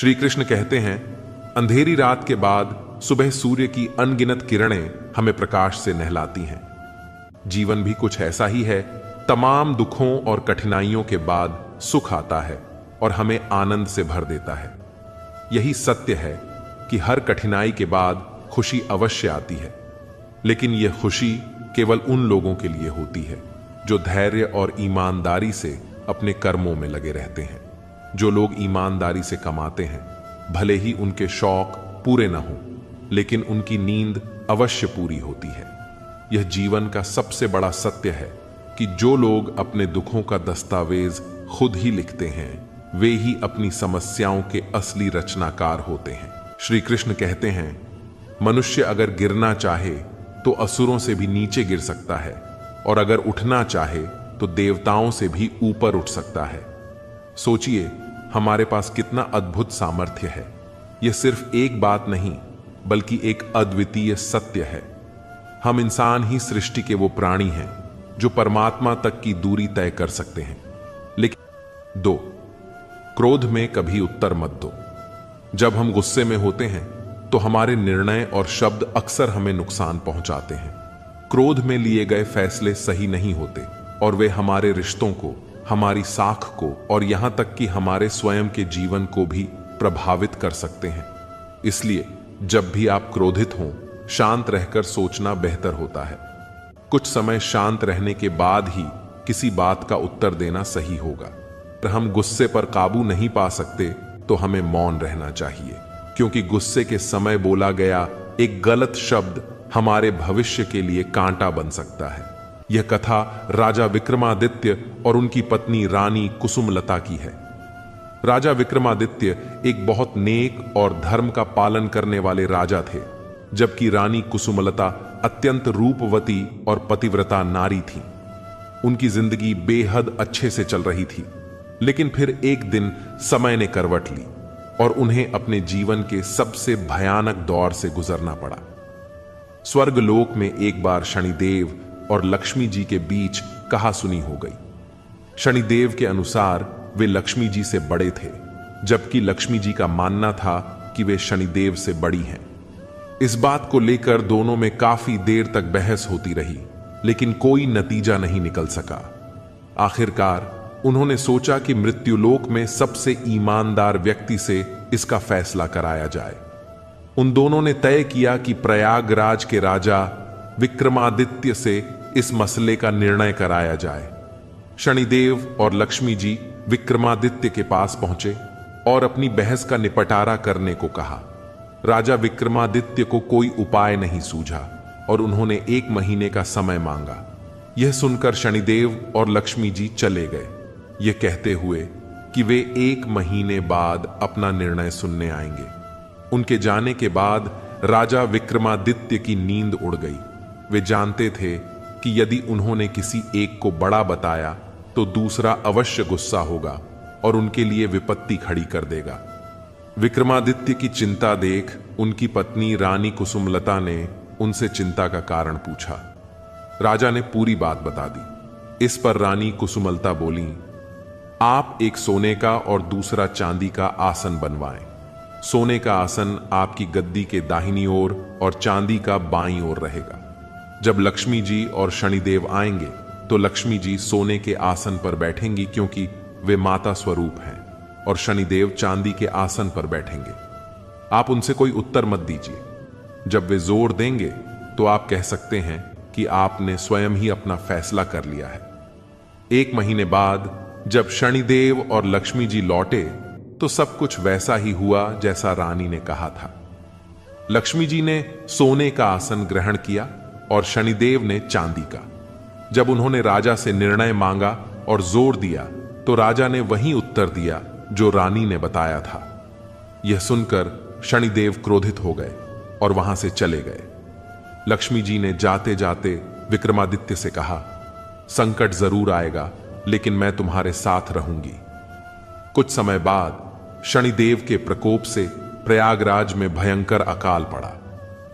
श्री कृष्ण कहते हैं, अंधेरी रात के बाद सुबह सूर्य की अनगिनत किरणें हमें प्रकाश से नहलाती हैं। जीवन भी कुछ ऐसा ही है। तमाम दुखों और कठिनाइयों के बाद सुख आता है और हमें आनंद से भर देता है। यही सत्य है कि हर कठिनाई के बाद खुशी अवश्य आती है, लेकिन यह खुशी केवल उन लोगों के लिए होती है जो धैर्य और ईमानदारी से अपने कर्मों में लगे रहते हैं। जो लोग ईमानदारी से कमाते हैं, भले ही उनके शौक पूरे न हों, लेकिन उनकी नींद अवश्य पूरी होती है। यह जीवन का सबसे बड़ा सत्य है कि जो लोग अपने दुखों का दस्तावेज खुद ही लिखते हैं, वे ही अपनी समस्याओं के असली रचनाकार होते हैं। श्री कृष्ण कहते हैं, मनुष्य अगर गिरना चाहे तो असुरों से भी नीचे गिर सकता है, और अगर उठना चाहे तो देवताओं से भी ऊपर उठ सकता है। सोचिए, हमारे पास कितना अद्भुत सामर्थ्य है। यह सिर्फ एक बात नहीं, बल्कि एक अद्वितीय सत्य है। हम इंसान ही सृष्टि के वो प्राणी हैं जो परमात्मा तक की दूरी तय कर सकते हैं। लेकिन 2, क्रोध में कभी उत्तर मत दो। जब हम गुस्से में होते हैं तो हमारे निर्णय और शब्द अक्सर हमें नुकसान पहुंचाते हैं। क्रोध में लिए गए फैसले सही नहीं होते और वे हमारे रिश्तों को, हमारी साख को और यहां तक कि हमारे स्वयं के जीवन को भी प्रभावित कर सकते हैं। इसलिए जब भी आप क्रोधित हों, शांत रहकर सोचना बेहतर होता है। कुछ समय शांत रहने के बाद ही किसी बात का उत्तर देना सही होगा। अगर हम गुस्से पर काबू नहीं पा सकते तो हमें मौन रहना चाहिए, क्योंकि गुस्से के समय बोला गया एक गलत शब्द हमारे भविष्य के लिए कांटा बन सकता है। यह कथा राजा विक्रमादित्य और उनकी पत्नी रानी कुसुमलता की है। राजा विक्रमादित्य एक बहुत नेक और धर्म का पालन करने वाले राजा थे, जबकि रानी कुसुमलता अत्यंत रूपवती और पतिव्रता नारी थी। उनकी जिंदगी बेहद अच्छे से चल रही थी, लेकिन फिर एक दिन समय ने करवट ली और उन्हें अपने जीवन के सबसे भयानक दौर से गुजरना पड़ा। स्वर्गलोक में एक बार शनिदेव और लक्ष्मी जी के बीच कहासुनी हो गई। शनिदेव के अनुसार वे लक्ष्मी जी से बड़े थे, जबकि लक्ष्मी जी का मानना था कि वे शनिदेव से बड़ी हैं। इस बात को लेकर दोनों में काफी देर तक बहस होती रही, लेकिन कोई नतीजा नहीं निकल सका। आखिरकार उन्होंने सोचा कि मृत्युलोक में सबसे ईमानदार व्यक्ति से इसका फैसला कराया जाए। उन दोनों ने तय किया कि प्रयागराज के राजा विक्रमादित्य से इस मसले का निर्णय कराया जाए। शनिदेव और लक्ष्मी जी विक्रमादित्य के पास पहुंचे और अपनी बहस का निपटारा करने को कहा। राजा विक्रमादित्य को कोई उपाय नहीं सूझा और उन्होंने 1 महीने का समय मांगा। यह सुनकर शनिदेव और लक्ष्मी जी चले गए, यह कहते हुए कि वे 1 महीने बाद अपना निर्णय सुनने आएंगे। उनके जाने के बाद राजा विक्रमादित्य की नींद उड़ गई। वे जानते थे कि यदि उन्होंने किसी एक को बड़ा बताया तो दूसरा अवश्य गुस्सा होगा और उनके लिए विपत्ति खड़ी कर देगा। विक्रमादित्य की चिंता देख उनकी पत्नी रानी कुसुमलता ने उनसे चिंता का कारण पूछा। राजा ने पूरी बात बता दी। इस पर रानी कुसुमलता बोली, आप एक सोने का और दूसरा चांदी का आसन बनवाएं। सोने का आसन आपकी गद्दी के दाहिनी ओर और चांदी का बाईं ओर रहेगा। जब लक्ष्मी जी और शनिदेव आएंगे तो लक्ष्मी जी सोने के आसन पर बैठेंगी, क्योंकि वे माता स्वरूप हैं, और शनिदेव चांदी के आसन पर बैठेंगे। आप उनसे कोई उत्तर मत दीजिए। जब वे जोर देंगे तो आप कह सकते हैं कि आपने स्वयं ही अपना फैसला कर लिया है। 1 महीने बाद जब शनिदेव और लक्ष्मी जी लौटे तो सब कुछ वैसा ही हुआ जैसा रानी ने कहा था। लक्ष्मी जी ने सोने का आसन ग्रहण किया और शनिदेव ने चांदी का। जब उन्होंने राजा से निर्णय मांगा और जोर दिया तो राजा ने वही उत्तर दिया जो रानी ने बताया था। यह सुनकर शनिदेव क्रोधित हो गए और वहां से चले गए। लक्ष्मी जी ने जाते जाते विक्रमादित्य से कहा, संकट जरूर आएगा, लेकिन मैं तुम्हारे साथ रहूंगी। कुछ समय बाद शनिदेव के प्रकोप से प्रयागराज में भयंकर अकाल पड़ा।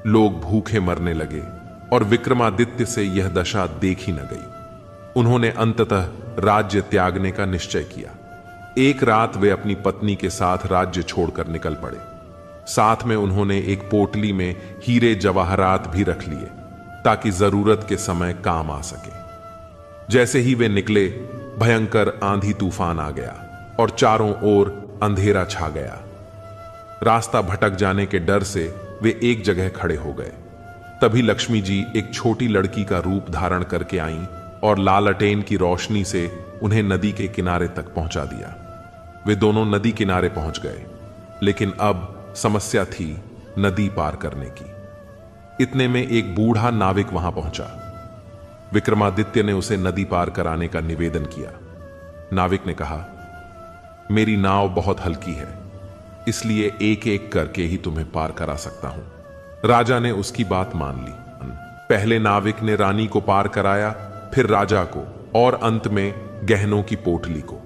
लोग भूखे मरने लगे और विक्रमादित्य से यह दशा देखी न गई। उन्होंने अंततः राज्य त्यागने का निश्चय किया। एक रात वे अपनी पत्नी के साथ राज्य छोड़कर निकल पड़े। साथ में उन्होंने एक पोटली में हीरे जवाहरात भी रख लिए ताकि जरूरत के समय काम आ सके। जैसे ही वे निकले, भयंकर आंधी तूफान आ गया और चारों ओर अंधेरा छा गया। रास्ता भटक जाने के डर से वे एक जगह खड़े हो गए। तभी लक्ष्मी जी एक छोटी लड़की का रूप धारण करके आईं और लालटेन की रोशनी से उन्हें नदी के किनारे तक पहुंचा दिया। वे दोनों नदी किनारे पहुंच गए, लेकिन अब समस्या थी नदी पार करने की। इतने में एक बूढ़ा नाविक वहां पहुंचा। विक्रमादित्य ने उसे नदी पार कराने का निवेदन किया। नाविक ने कहा, मेरी नाव बहुत हल्की है, इसलिए एक एक करके ही तुम्हें पार करा सकता हूं। राजा ने उसकी बात मान ली। पहले नाविक ने रानी को पार कराया, फिर राजा को और अंत में गहनों की पोटली को।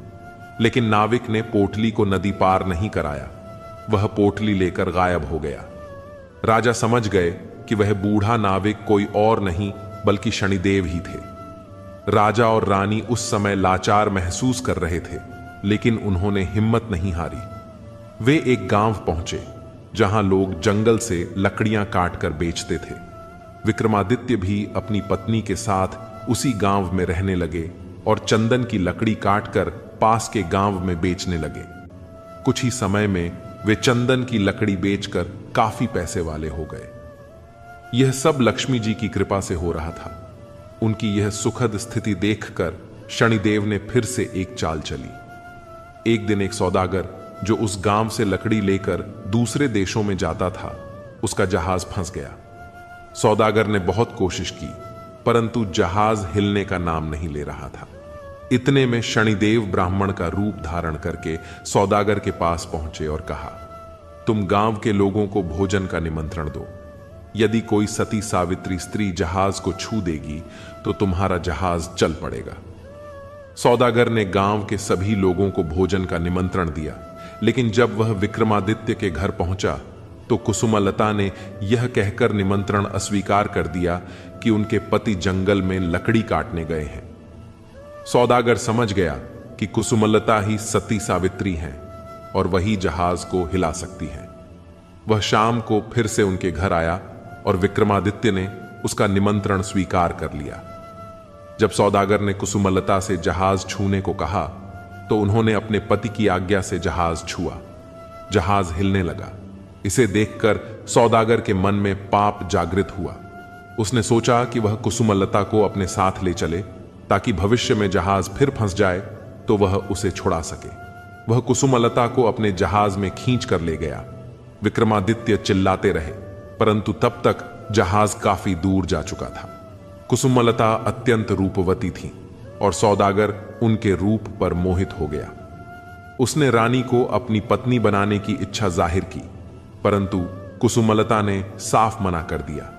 लेकिन नाविक ने पोटली को नदी पार नहीं कराया। वह पोटली लेकर गायब हो गया। राजा समझ गए कि वह बूढ़ा नाविक कोई और नहीं बल्कि शनिदेव ही थे। राजा और रानी उस समय लाचार महसूस कर रहे थे, लेकिन उन्होंने हिम्मत नहीं हारी। वे एक गांव पहुंचे जहां लोग जंगल से लकड़ियां काटकर बेचते थे। विक्रमादित्य भी अपनी पत्नी के साथ उसी गांव में रहने लगे और चंदन की लकड़ी काटकर पास के गांव में बेचने लगे। कुछ ही समय में वे चंदन की लकड़ी बेचकर काफी पैसे वाले हो गए। यह सब लक्ष्मी जी की कृपा से हो रहा था। उनकी यह सुखद स्थिति देखकर शनिदेव ने फिर से एक चाल चली। एक दिन एक सौदागर जो उस गांव से लकड़ी लेकर दूसरे देशों में जाता था, उसका जहाज फंस गया। सौदागर ने बहुत कोशिश की, परंतु जहाज हिलने का नाम नहीं ले रहा था। इतने में शनिदेव ब्राह्मण का रूप धारण करके सौदागर के पास पहुंचे और कहा, तुम गांव के लोगों को भोजन का निमंत्रण दो। यदि कोई सती सावित्री स्त्री जहाज को छू देगी तो तुम्हारा जहाज चल पड़ेगा। सौदागर ने गांव के सभी लोगों को भोजन का निमंत्रण दिया, लेकिन जब वह विक्रमादित्य के घर पहुंचा तो कुसुमलता ने यह कहकर निमंत्रण अस्वीकार कर दिया कि उनके पति जंगल में लकड़ी काटने गए हैं। सौदागर समझ गया कि कुसुमलता ही सती सावित्री हैं और वही जहाज को हिला सकती हैं। वह शाम को फिर से उनके घर आया और विक्रमादित्य ने उसका निमंत्रण स्वीकार कर लिया। जब सौदागर ने कुसुमलता से जहाज छूने को कहा तो उन्होंने अपने पति की आज्ञा से जहाज छुआ। जहाज हिलने लगा। इसे देखकर सौदागर के मन में पाप जागृत हुआ। उसने सोचा कि वह कुसुमलता को अपने साथ ले चले ताकि भविष्य में जहाज फिर फंस जाए तो वह उसे छुड़ा सके। वह कुसुमलता को अपने जहाज में खींच कर ले गया। विक्रमादित्य चिल्लाते रहे, परंतु तब तक जहाज काफी दूर जा चुका था। कुसुमलता अत्यंत रूपवती थी और सौदागर उनके रूप पर मोहित हो गया। उसने रानी को अपनी पत्नी बनाने की इच्छा जाहिर की, परंतु कुसुमलता ने साफ मना कर दिया।